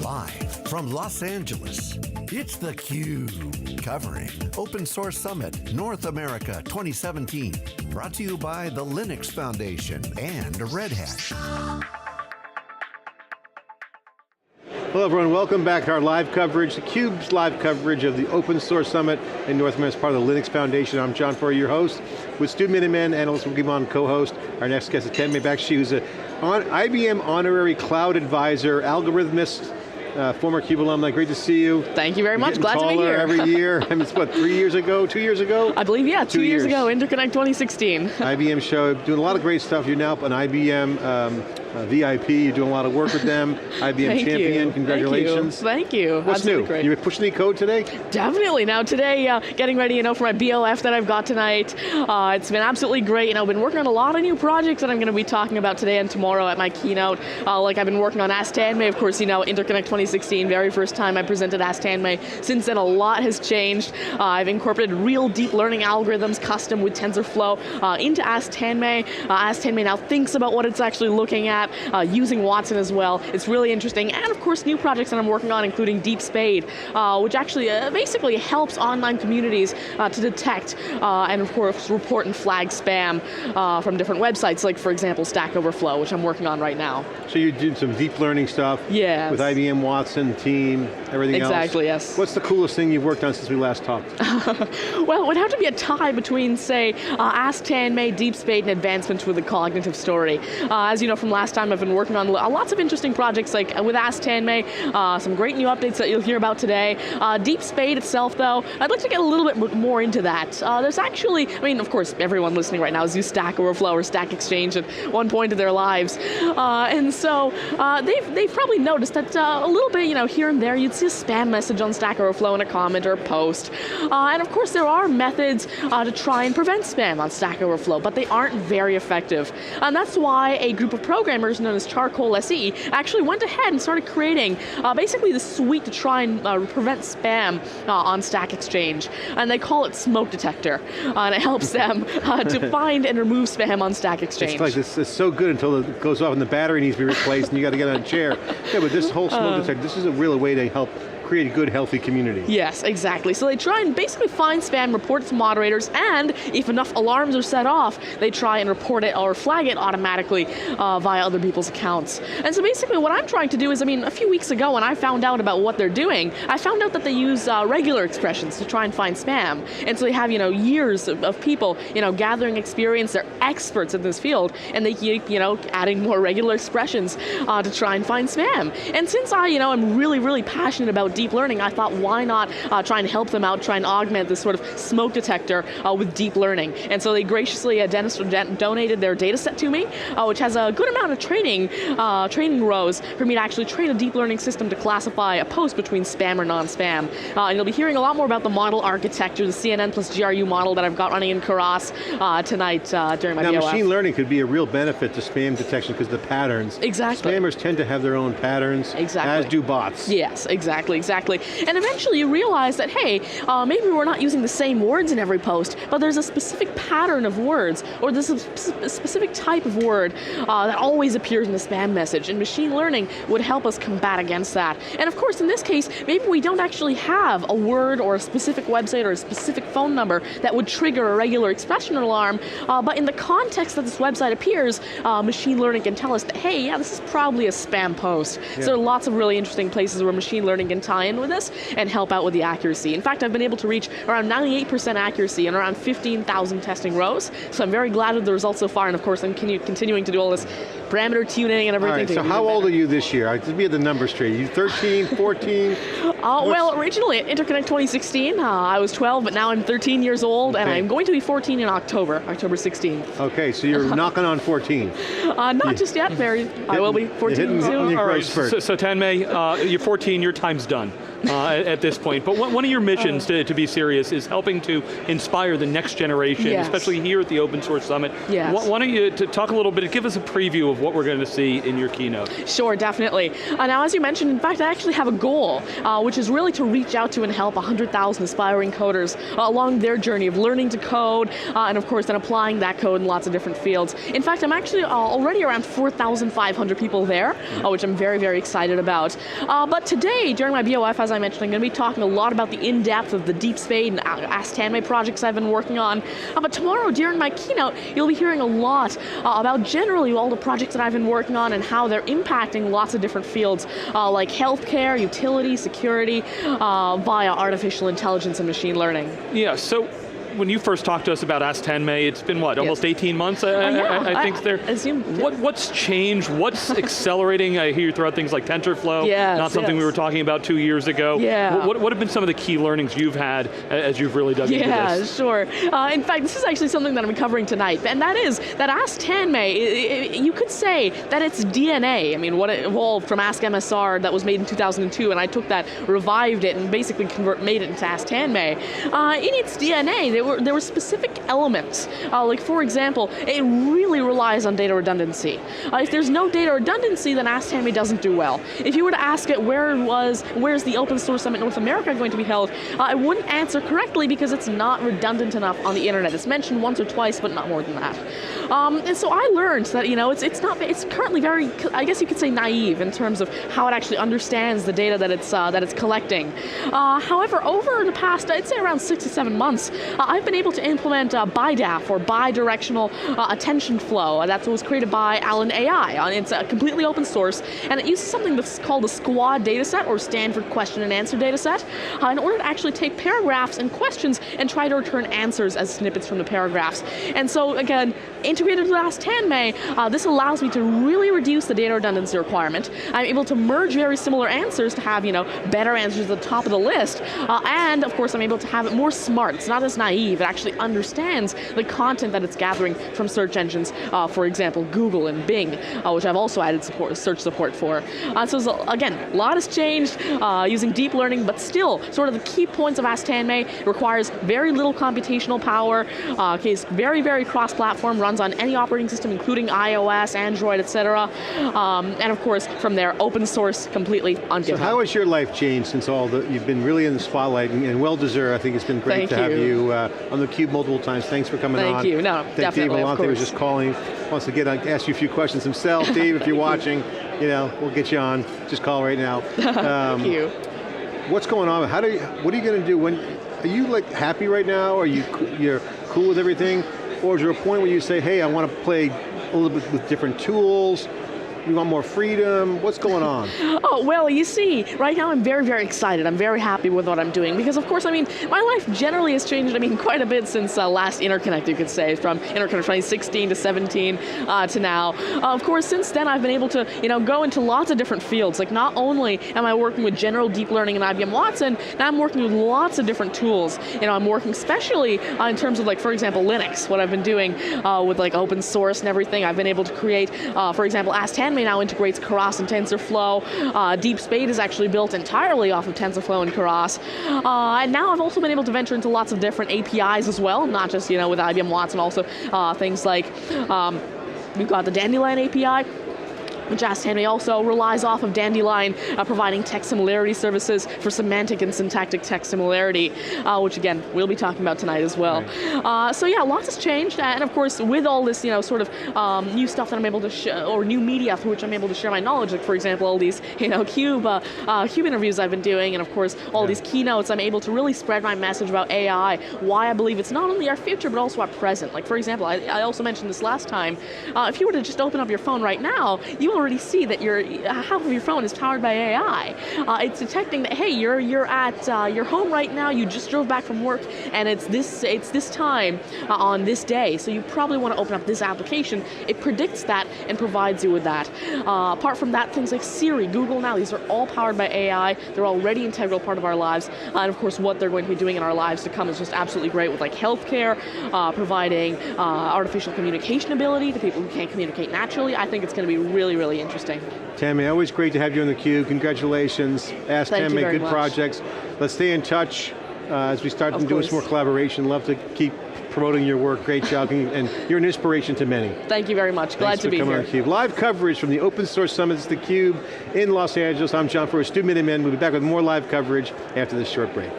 Live from Los Angeles, it's theCUBE, covering Open Source Summit North America 2017. Brought to you by the Linux Foundation and Red Hat. Hello everyone, welcome back to our live coverage, theCUBE's live coverage of the Open Source Summit in North America as part of the Linux Foundation. I'm John Furrier, your host, with Stu Miniman, analyst will give on co-host. Our next guest is Tanmay Bakshi, who's an IBM Honorary Cloud Advisor, algorithmist, former CUBE alumni. Great to see you. Thank you very much, glad to be here. Every year. I mean, it's what, 3 years ago, 2 years ago? I believe, yeah, 2 years ago, Interconnect 2016. IBM show, doing a lot of great stuff. You're now an IBM VIP, you're doing a lot of work with them. IBM champion, congratulations. Thank you. What's Absolutely new? Great. You pushing any code today? Definitely, now today, getting ready for my BOF that I've got tonight. It's been absolutely great, I've been working on a lot of new projects that I'm going to be talking about today and tomorrow at my keynote. Like I've been working on Ask Tanmay, of course, Interconnect 2016, very first time I presented Ask Tanmay. Since then, a lot has changed. I've incorporated real deep learning algorithms, custom with TensorFlow, into Ask Tanmay. Ask Tanmay now thinks about what it's actually looking at, using Watson as well. It's really interesting, and of course, new projects that I'm working on, including Deep Spade, which actually basically helps online communities to detect and of course report and flag spam from different websites, like for example Stack Overflow, which I'm working on right now. So you're doing some deep learning stuff with IBM Watson, team, everything else? Exactly, yes. What's the coolest thing you've worked on since we last talked? Well, it would have to be a tie between, say, Ask Tanmay, Deep Spade, and advancements with a cognitive story. As you know from last time, I've been working on lots of interesting projects, like with Ask Tanmay, some great new updates that you'll hear about today. Deep Spade itself, though, I'd like to get a little bit more into that. There's actually, of course, everyone listening right now has used Stack Overflow or Stack Exchange at one point in their lives. And so they've probably noticed that a little bit, here and there, you'd see a spam message on Stack Overflow in a comment or a post. And of course, there are methods to try and prevent spam on Stack Overflow, but they aren't very effective. And that's why a group of programmers known as Charcoal SE actually went ahead and started creating basically the suite to try and prevent spam on Stack Exchange. And they call it Smoke Detector. And it helps them to find and remove spam on Stack Exchange. It's like this is so good until it goes off and the battery needs to be replaced and you got to get on a chair. Yeah, but this whole smoke detector, this is a real way to help create a good, healthy community. Yes, exactly. So they try and basically find spam, report it to moderators, and if enough alarms are set off, they try and report it or flag it automatically via other people's accounts. And so basically what I'm trying to do is, a few weeks ago when I found out about what they're doing, I found out that they use regular expressions to try and find spam. And so they have, years of people, gathering experience, they're experts in this field, and they keep, adding more regular expressions to try and find spam. And since I, am really, really passionate about deep learning, I thought why not try and help them out, try and augment this sort of smoke detector with deep learning. And so they graciously donated their data set to me, which has a good amount of training rows for me to actually train a deep learning system to classify a post between spam or non-spam. And you'll be hearing a lot more about the model architecture, the CNN plus GRU model that I've got running in Keras tonight during my BOF. Now machine learning could be a real benefit to spam detection because of the patterns. Exactly. Spammers tend to have their own patterns, as do bots. Yes, exactly. And eventually you realize that, hey, maybe we're not using the same words in every post, but there's a specific pattern of words, or there's a specific type of word that always appears in the spam message, and machine learning would help us combat against that. And of course, in this case, maybe we don't actually have a word or a specific website or a specific phone number that would trigger a regular expression alarm, but in the context that this website appears, machine learning can tell us that, hey, yeah, this is probably a spam post. Yeah. So there are lots of really interesting places where machine learning can tie in with this and help out with the accuracy. In fact, I've been able to reach around 98% accuracy and around 15,000 testing rows, so I'm very glad with the results so far, and of course I'm continuing to do all this parameter tuning and everything. All right, so how old are you this year? Just be the numbers straight. You 13, 14? Well, originally at Interconnect 2016, I was 12, but now I'm 13 years old, and I'm going to be 14 in October 16th. Okay, so you're knocking on 14. Not just yet, I will be 14 soon. All right, so Tanmay, you're 14, your time's done. at this point, but one of your missions, to be serious, is helping to inspire the next generation, Yes. especially here at the Open Source Summit. Yes. Why don't you talk a little bit, give us a preview of what we're going to see in your keynote. Sure, definitely. Now, as you mentioned, in fact, I actually have a goal, which is really to reach out to and help 100,000 aspiring coders along their journey of learning to code, and of course then applying that code in lots of different fields. In fact, I'm actually already around 4,500 people there, which I'm very, very excited about. But today, during my BOF, as I mentioned, I'm going to be talking a lot about the in-depth of the Deep Spade and Ask Tanmay projects I've been working on. But tomorrow, during my keynote, you'll be hearing a lot about generally all the projects that I've been working on and how they're impacting lots of different fields, like healthcare, utility, security, via artificial intelligence and machine learning. Yeah, so when you first talked to us about Ask Tanmay, it's been what, almost 18 months? I think there. What's changed? What's accelerating? I hear you throw out things like TensorFlow, not something we were talking about 2 years ago. Yeah. What have been some of the key learnings you've had as you've really dug into this? Yeah, sure. In fact, this is actually something that I'm covering tonight, and that is that Ask Tanmay, you could say that it's DNA. I mean, what it evolved from Ask MSR that was made in 2002, and I took that, revived it, and basically made it into Ask Tanmay. In its DNA, there were specific elements, like for example, it really relies on data redundancy. If there's no data redundancy, then Ask Tanmay doesn't do well. If you were to ask it where's the Open Source Summit North America going to be held, it wouldn't answer correctly because it's not redundant enough on the internet. It's mentioned once or twice, but not more than that. And so I learned that it's currently very, I guess you could say, naive in terms of how it actually understands the data that it's collecting. However, over the past, I'd say around 6 to 7 months, I've been able to implement BiDAF, or bi-directional attention flow. That was created by Allen AI. It's completely open source, and it uses something that's called the SQUAD dataset, or Stanford Question and Answer dataset, in order to actually take paragraphs and questions and try to return answers as snippets from the paragraphs. And so, again, integrated with Ask Tanmay, this allows me to really reduce the data redundancy requirement. I'm able to merge very similar answers to have, better answers at the top of the list, and of course I'm able to have it more smart. It's not as naive. It actually understands the content that it's gathering from search engines, for example, Google and Bing, which I've also added search support for. So again, a lot has changed using deep learning, but still, sort of the key points of Ask Tanmay requires very little computational power, is very, very cross-platform, runs on any operating system, including iOS, Android, etc. And of course, from there, open source completely on GitHub. So how has your life changed since you've been really in the spotlight, and well-deserved? I think it's been great to have you on theCUBE multiple times. Thanks for coming on. Thank you, no, definitely, Dave Vellante was just calling, wants to ask you a few questions himself. Dave, if you're watching, we'll get you on. Just call right now. Thank you. What's going on? What are you going to do? Are you happy right now? Are you're cool with everything? Or is there a point where you say, hey, I want to play a little bit with different tools? You want more freedom? What's going on? Oh, well, you see, right now I'm very, very excited. I'm very happy with what I'm doing because, of course, my life generally has changed, quite a bit since last Interconnect, you could say, from Interconnect 2016 to 17 to now. Of course, since then I've been able to, go into lots of different fields. Like, not only am I working with general deep learning and IBM Watson, now I'm working with lots of different tools. I'm working especially in terms of, for example, Linux, what I've been doing with open source and everything. I've been able to create, for example, Ask Tanmay now integrates Keras and TensorFlow. Deep Spade is actually built entirely off of TensorFlow and Keras. And now I've also been able to venture into lots of different APIs as well, not just with IBM Watson, also things like we've got the Dandelion API, which Ask Tanmay also relies off of Dandelion, providing text similarity services for semantic and syntactic text similarity, which again, we'll be talking about tonight as well. Right. So yeah, lots has changed, and of course, with all this, sort of new stuff that I'm able to show, or new media through which I'm able to share my knowledge, like for example, all these, CUBE interviews I've been doing, and of course, all these keynotes, I'm able to really spread my message about AI, why I believe it's not only our future, but also our present. Like for example, I also mentioned this last time, if you were to just open up your phone right now, you already see that half of your phone is powered by AI. It's detecting that, hey, you're at your home right now, you just drove back from work, and it's this time on this day, so you probably want to open up this application. It predicts that and provides you with that. Apart from that, things like Siri, Google Now, these are all powered by AI. They're already an integral part of our lives, and of course what they're going to be doing in our lives to come is just absolutely great with healthcare, providing artificial communication ability to people who can't communicate naturally. I think it's going to be really, really really interesting. Tanmay, always great to have you on theCUBE. Congratulations. Ask Tanmay, good projects. Let's stay in touch as we start to do some more collaboration. Love to keep promoting your work. Great job, and you're an inspiration to many. Thank you very much. Glad to be here. Thanks for coming on theCUBE. Live coverage from the Open Source Summit. It's theCUBE in Los Angeles. I'm John Furrier, Stu Miniman. We'll be back with more live coverage after this short break.